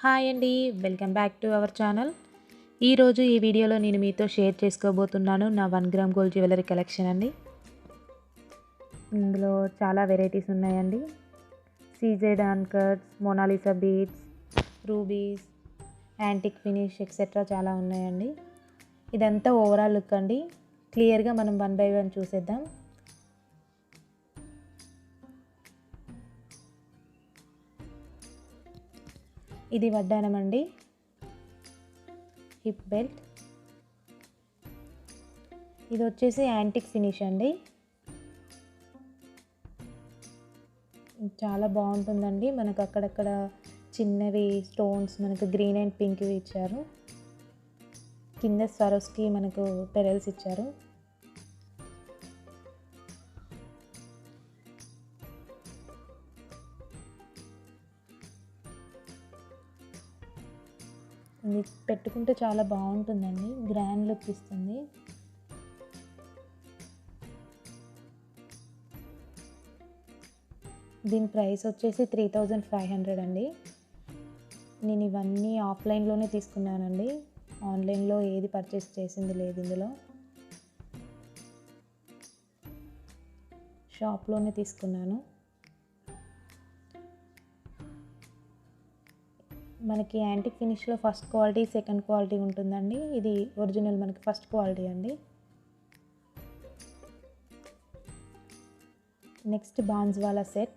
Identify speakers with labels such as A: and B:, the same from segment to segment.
A: Hi అండి. Welcome back to our channel. ఈరోజు ఈ వీడియోలో నేను మీతో షేర్ చేసుకోబోతున్నాను నా 1 గ్రామ్ గోల్డ్ జ్యువెలరీ కలెక్షన్ అండి. ఇందులో చాలా వెరైటీస్ ఉన్నాయండి. CZ uncuts, Mona Lisa beads, rubies, antique finish etcetera చాలా ఉన్నాయండి. ఇదంతా ఓవరాల్ లుక్ అండి. క్లియర్గా మనం 1 బై 1 చూసేద్దాం. ఇది వడ్డానం అండి, హిప్ బెల్ట్. ఇది వచ్చేసి యాంటిక్ ఫినిష్ అండి, చాలా బాగుంటుందండి. మనకు అక్కడక్కడ చిన్నవి స్టోన్స్ మనకు గ్రీన్ అండ్ పింక్ ఇచ్చారు. కింద స్వరోస్కి మనకు పెరల్స్ ఇచ్చారు. ఇది పెట్టుకుంటే చాలా బాగుంటుందండి, గ్రాండ్ లుక్ ఇస్తుంది. దీని ప్రైస్ వచ్చేసి 3500 అండి. నేను ఇవన్నీ ఆఫ్లైన్లోనే తీసుకున్నానండి, ఆన్లైన్లో ఏది పర్చేస్ చేసింది లేదు. ఇందులో షాప్లోనే తీసుకున్నాను. మనకి యాంటిక్ ఫినిష్లో ఫస్ట్ క్వాలిటీ, సెకండ్ క్వాలిటీ ఉంటుందండి. ఇది ఒరిజినల్ మనకి ఫస్ట్ క్వాలిటీ అండి. Next Banswala set.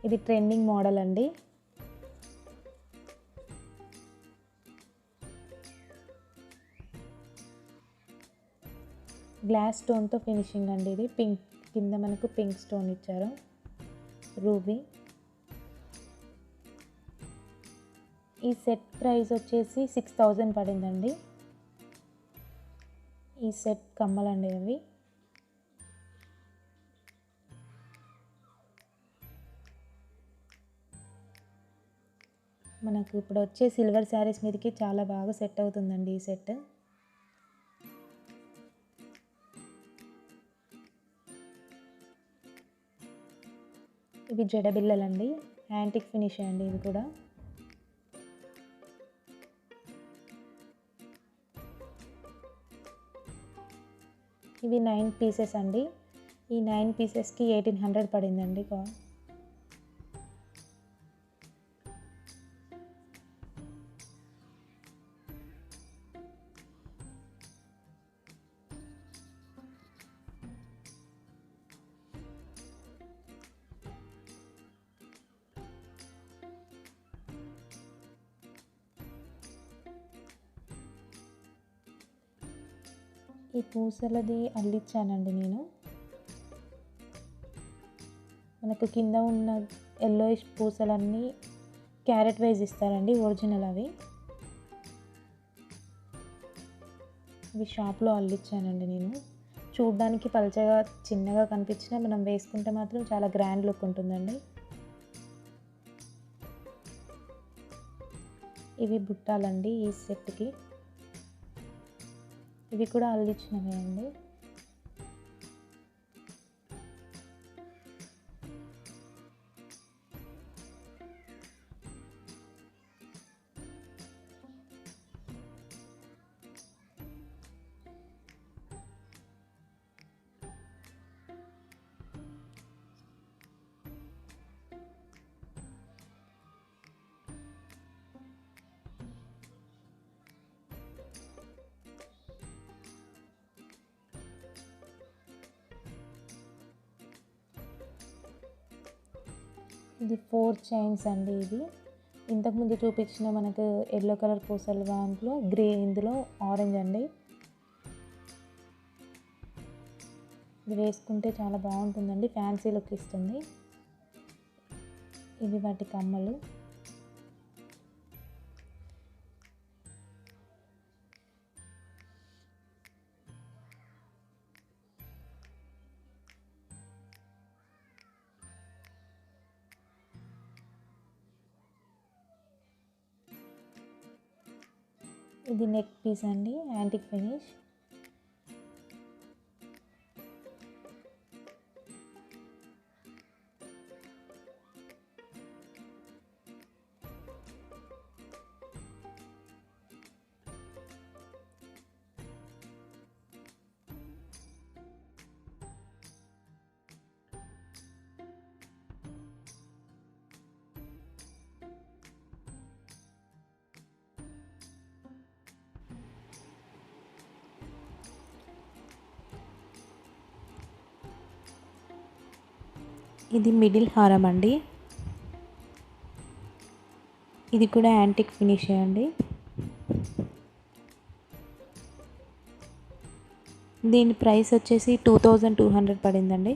A: ఇది ట్రెండింగ్ మోడల్ అండి. గ్లాస్ స్టోన్తో ఫినిషింగ్ అండి. ఇది పింక్, కింద మనకు పింక్ స్టోన్ ఇచ్చారు. రూబీ. ఈ సెట్ ప్రైస్ వచ్చేసి 6000 పడిందండి. ఈ సెట్ కమ్మలండి అవి. మనకు ఇప్పుడు వచ్చే సిల్వర్ శారీస్ మీదకి చాలా బాగా సెట్ అవుతుందండి ఈ సెట్. ఇవి జడబిల్లలండి, యాంటిక్ ఫినిష్ అండి ఇవి కూడా. ఇవి 9 పీసెస్ అండి. ఈ 9 పీసెస్కి 1800 పడిందండి. ఈ పూసలది అల్లిచ్చానండి నేను. మనకు కింద ఉన్న ఎల్లోయిష్ పూసలన్నీ క్యారెట్ వైజ్ ఇస్తారండి, ఒరిజినల్ అవి. ఇవి షాప్లో అల్లిచ్చానండి నేను. చూడ్డానికి పల్చగా చిన్నగా కనిపించినా మనం వేసుకుంటే మాత్రం చాలా గ్రాండ్ లుక్ ఉంటుందండి. ఇవి బుట్టాలండి ఈ సెట్కి. ఇవి కూడా అల్లిచ్చినవే అండి. ఇది 4 చైన్స్ అండి. ఇది ఇంతకుముందు చూపించిన మనకు ఎల్లో కలర్ పూసలు దాంట్లో గ్రే, ఇందులో ఆరెంజ్ అండి. ఇది వేసుకుంటే చాలా బాగుంటుందండి, ఫ్యాన్సీ లుక్ ఇస్తుంది. ఇవి వాటి కమ్మలు. ఇది నెక్ పీస్ అండి, యాంటిక్ ఫినిష్. ఇది మిడిల్ హారం అండి. ఇది కూడా యాంటిక్ ఫినిష్ అండి. దీని ప్రైస్ వచ్చేసి 2200 పడిందండి.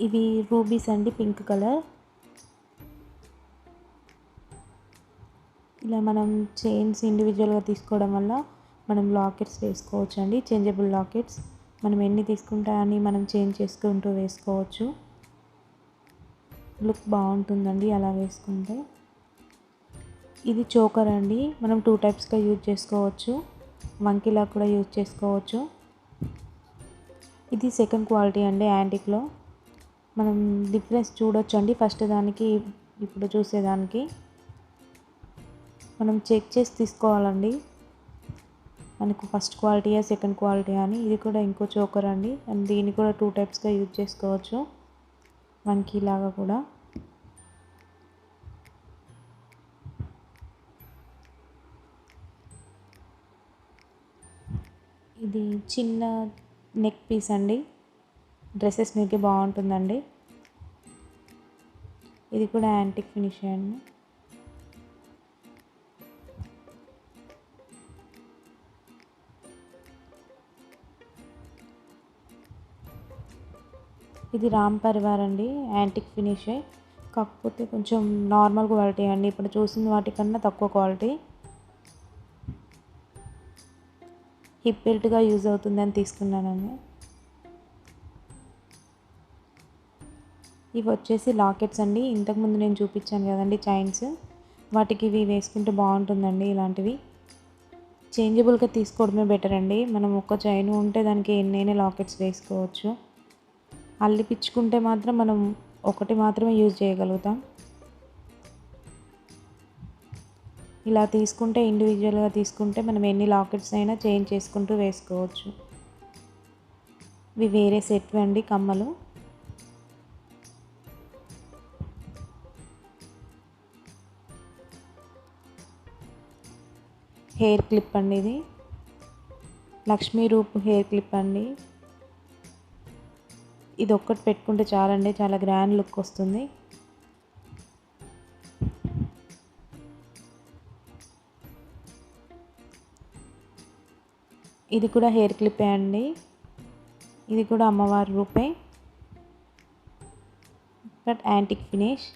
A: ఇవి రూబీస్ అండి, పింక్ కలర్. ఇలా మనం చైన్స్ ఇండివిజువల్గా తీసుకోవడం వల్ల మనం లాకెట్స్ వేసుకోవచ్చు అండి, చేంజబుల్ లాకెట్స్. మనం ఎన్ని తీసుకుంటా అని మనం చేంజ్ చేసుకుంటూ వేసుకోవచ్చు. లుక్ బాగుంటుందండి అలా వేసుకుంటే. ఇది చోకర్ అండి, మనం 2 టైప్స్గా యూజ్ చేసుకోవచ్చు. మంకీలా కూడా యూజ్ చేసుకోవచ్చు. ఇది సెకండ్ క్వాలిటీ అండి యాంటిక్లో. మనం డిఫరెన్స్ చూడొచ్చు అండి ఫస్ట్ దానికి ఇప్పుడు చూసేదానికి. మనం చెక్ చేసి తీసుకోవాలండి మనకు ఫస్ట్ క్వాలిటీయా సెకండ్ క్వాలిటీ అని. ఇది కూడా ఇంకో చోకర్ అండి, అండ్ దీన్ని కూడా 2 టైప్స్గా యూజ్ చేసుకోవచ్చు, మంకీ లాగా కూడా. ఇది చిన్న నెక్ పీస్ అండి, డ్రెస్సెస్ మీదకి బాగుంటుందండి. ఇది కూడా యాంటిక్ ఫినిష్ అండి. ఇది రామ్ పరివార్ అండి, యాంటిక్ ఫినిషే, కాకపోతే కొంచెం నార్మల్ క్వాలిటీ అండి. ఇప్పుడు చూసిన వాటికన్నా తక్కువ క్వాలిటీ. హిప్ బెల్ట్గా యూజ్ అవుతుందని తీసుకున్నానండి. ఇవి వచ్చేసి లాకెట్స్ అండి. ఇంతకుముందు నేను చూపించాను కదండి చైన్స్, వాటికి ఇవి వేసుకుంటే బాగుంటుందండి. ఇలాంటివి చేంజబుల్గా తీసుకోవడమే బెటర్ అండి. మనం ఒక చైన్ ఉంటే దానికి ఎన్నైనా లాకెట్స్ వేసుకోవచ్చు. అల్లిపించుకుంటే మాత్రం మనం ఒకటి మాత్రమే యూజ్ చేయగలుగుతాం. ఇలా తీసుకుంటే ఇండివిజువల్గా తీసుకుంటే మనం ఎన్ని లాకెట్స్ అయినా చేంజ్ చేసుకుంటూ వేసుకోవచ్చు. ఇవి వేరే సెట్ అండి కమ్మలు. హెయిర్ క్లిప్ అండి, ఇది లక్ష్మీ రూప్ హెయిర్ క్లిప్ అండి. ఇది ఒక్కటి పెట్టుకుంటే చాలండి, చాలా గ్రాండ్ లుక్ వస్తుంది. ఇది కూడా హెయిర్ క్లిప్పే అండి. ఇది కూడా అమ్మవారి రూపే, బట్ యాంటిక్ ఫినిష్.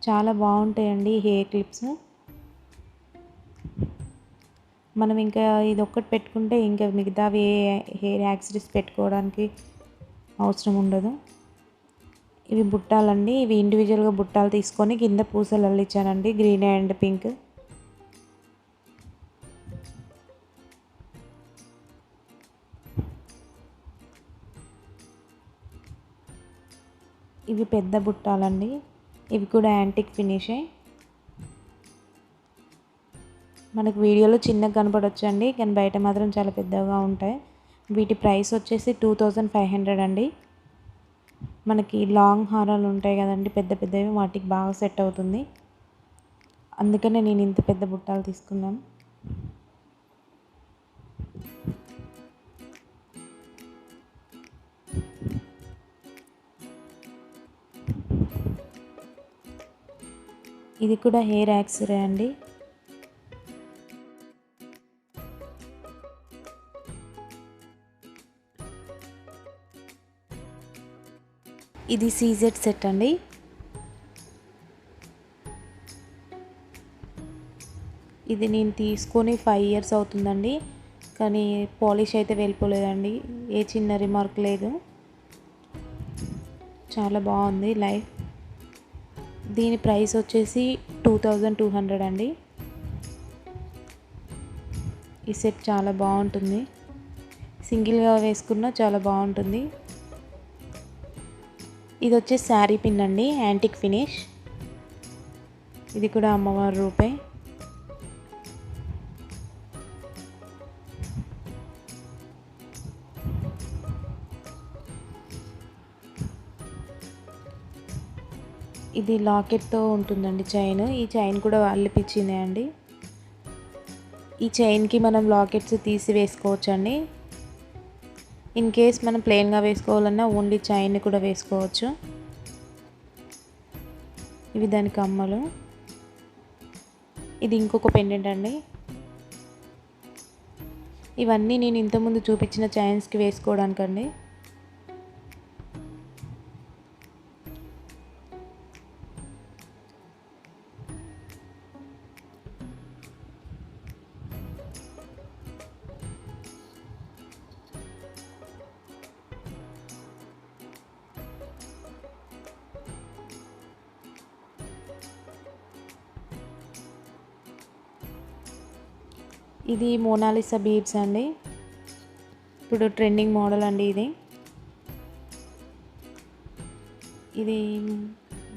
A: చాలా బాగుంటాయండి హెయిర్ క్లిప్స్. మనం ఇంకా ఇది ఒక్కటి పెట్టుకుంటే ఇంకా మిగతావి హెయిర్ యాక్సెసరీస్ పెట్టుకోవడానికి అవసరం ఉండదు. ఇవి బుట్టాలండి, ఇవి ఇండివిజువల్గా బుట్టాలు తీసుకొని కింద పూసలు అల్లించానండి, గ్రీన్ అండ్ పింక్. ఇవి పెద్ద బుట్టాలండి, ఇవి కూడా యాంటిక్ ఫినిషే. మనకు వీడియోలో చిన్నగా కనపడొచ్చండి, కానీ బయట మాత్రం చాలా పెద్దగా ఉంటాయి. వీటి ప్రైస్ వచ్చేసి 2500 అండి. మనకి లాంగ్ హారాలు ఉంటాయి కదండి పెద్ద పెద్దవి, వాటికి బాగా సెట్ అవుతుంది. అందుకనే నేను ఇంత పెద్ద బుట్టాలు తీసుకున్నాను. ఇది కూడా హెయిర్ యాక్సెసరీ అండి. ఇది సీజెడ్ సెట్ అండి. ఇది నేను తీసుకొని 5 ఇయర్స్ అవుతుందండి, కానీ పాలిష్ అయితే వెళ్ళిపోలేదండి, ఏ చిన్న రిమార్క్ లేదు. చాలా బాగుంది లైఫ్. దీని ప్రైస్ వచ్చేసి 2200 అండి. ఈ సెట్ చాలా బాగుంటుంది, సింగిల్గా వేసుకున్నా చాలా బాగుంటుంది. ఇది వచ్చేసి శారీ పిన్ అండి, యాంటిక్ ఫినిష్. ఇది కూడా అమ్మవారి రూపే. ఇది లాకెట్తో ఉంటుందండి చైన్. ఈ చైన్ కూడా అల్లిపించిందే అండి. ఈ చైన్కి మనం లాకెట్స్ తీసి వేసుకోవచ్చు అండి. ఇన్ కేస్ మనం ప్లెయిన్గా వేసుకోవాలన్నా ఓన్లీ చైన్ కూడా వేసుకోవచ్చు. ఇవి దాని కమ్మలు. ఇది ఇంకొక పెండెంట్ అండి. ఇవన్నీ నేను ఇంతకుముందు చూపించిన చైన్స్కి వేసుకోవడానికండి. ఇది మోనాలిసా బీడ్స్ అండి. ఇప్పుడు ట్రెండింగ్ మోడల్ అండి ఇది. ఇది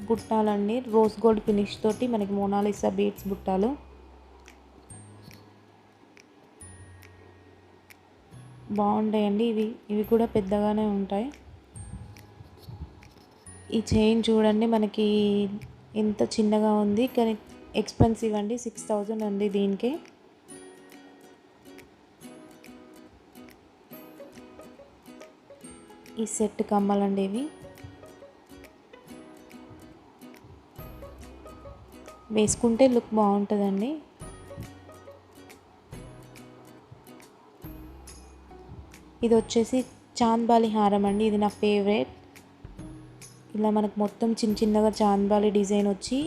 A: బుట్టాలండి, రోజ్ గోల్డ్ ఫినిష్ తోటి మనకి మోనాలిసా బీడ్స్ బుట్టాలు. బాగుంటాయండి ఇవి కూడా పెద్దగానే ఉంటాయి. ఈ చైన్ చూడండి మనకి ఎంత చిన్నగా ఉంది, కానీ ఎక్స్పెన్సివ్ అండి. 6000 అండి దీనికి. ఈ సెట్ కమ్మలండి ఇవి. వేసుకుంటే లుక్ బాగుంటుందండి. ఇది వచ్చేసి చాంద్బాలి హారం అండి. ఇది నా ఫేవరెట్. ఇలా మనకు మొత్తం చిన్న చిన్నగా చాంద్బాలి డిజైన్ వచ్చి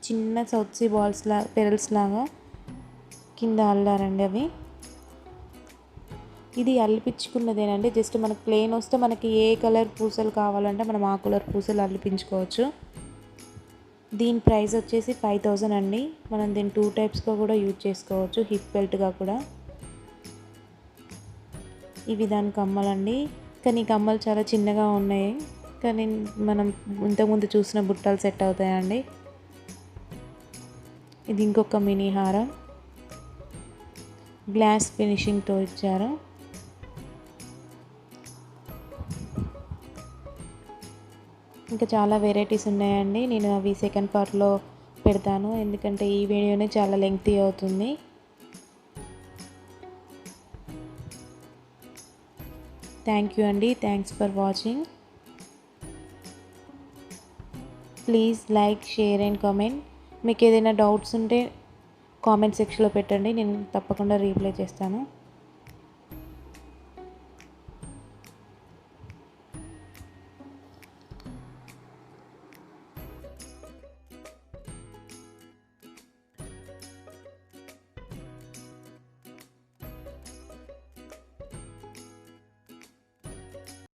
A: చిన్న సౌత్ సీ బాల్స్ పెరల్స్ లాగా కింద అల్లారండి అవి. ఇది అల్లిపించుకున్నదేనండి. జస్ట్ మనకు ప్లెయిన్ వస్తే మనకి ఏ కలర్ పూసలు కావాలంటే మనం ఆ కలర్ పూసలు అల్లిపించుకోవచ్చు. దీని ప్రైస్ వచ్చేసి 5000 అండి. మనం దీన్ని 2 టైప్స్గా కూడా యూజ్ చేసుకోవచ్చు, హిప్ బెల్ట్గా కూడా. ఇవి దాని కమ్మలండి, కానీ ఈ కమ్మలు చాలా చిన్నగా ఉన్నాయి, కానీ మనం ఇంతకుముందు చూసిన బుట్టలు సెట్ అవుతాయండి. ఇది ఇంకొక మినీ హారం, గ్లాస్ ఫినిషింగ్తో ఇచ్చారు. ఇంకా చాలా వెరైటీస్ ఉన్నాయండి. నేను అవి సెకండ్ పార్ట్లో పెడతాను, ఎందుకంటే ఈ వీడియోనే చాలా లెంగ్తీ అవుతుంది. థ్యాంక్ యూ అండి. Thanks for watching. Please like, share and comment. మీకు ఏదైనా డౌట్స్ ఉంటే కామెంట్ సెక్షన్లో పెట్టండి, నేను తప్పకుండా రీప్లై చేస్తాను.